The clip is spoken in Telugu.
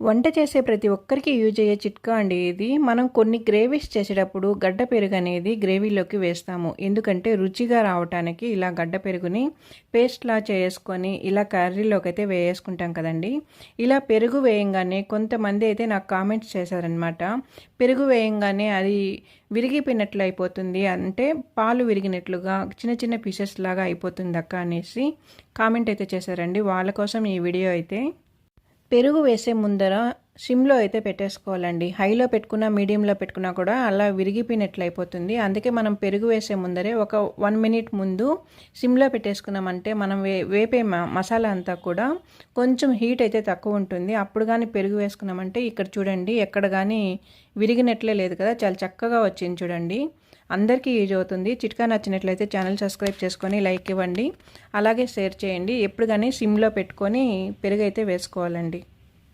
వంట చేసే ప్రతి ఒక్కరికి యూజ్ అయ్యే చిట్కా అండి ఇది. మనం కొన్ని గ్రేవీస్ చేసేటప్పుడు గడ్డ పెరుగు అనేది గ్రేవీలోకి వేస్తాము. ఎందుకంటే రుచిగా రావటానికి ఇలా గడ్డ పెరుగుని పేస్ట్‌లా చేసుకొని ఇలా కర్రీలోకి అయితే వేసుకుంటాం కదండీ. ఇలా పెరుగు వేయంగానే కొంతమంది అయితే నాకు కామెంట్స్ చేశారనమాట. పెరుగు వేయంగానే అది విరిగిపోయినట్లు అయిపోతుంది. అంటే పాలు విరిగినట్లుగా చిన్న చిన్న పీసెస్ లాగా అయిపోతుంది అక్క అనేసి కామెంట్ అయితే చేశారండి. వాళ్ళ కోసం ఈ వీడియో అయితే. పెరుగు వేసే ముందర సిమ్లో అయితే పెట్టేసుకోవాలండి. హైలో పెట్టుకున్నా మీడియంలో పెట్టుకున్నా కూడా అలా విరిగిపోయినట్లు అయిపోతుంది. అందుకే మనం పెరుగు వేసే ముందరే ఒక 1 మినిట్ ముందు సిమ్లో పెట్టేసుకున్నామంటే మనం వేపే మసాలా అంతా కూడా కొంచెం హీట్ అయితే తక్కువ ఉంటుంది. అప్పుడు కానీ పెరుగు వేసుకున్నామంటే ఇక్కడ చూడండి ఎక్కడ కానీ విరిగినట్లే లేదు కదా, చాలా చక్కగా వచ్చింది చూడండి. అందరికీ యూజ్ అవుతుంది. చిట్కా నచ్చినట్లయితే ఛానల్ సబ్స్క్రైబ్ చేసుకొని లైక్ ఇవ్వండి, అలాగే షేర్ చేయండి. ఎప్పుడు కానీ సిమ్లో పెట్టుకొని పెరుగు అయితే వేసుకోవాలండి.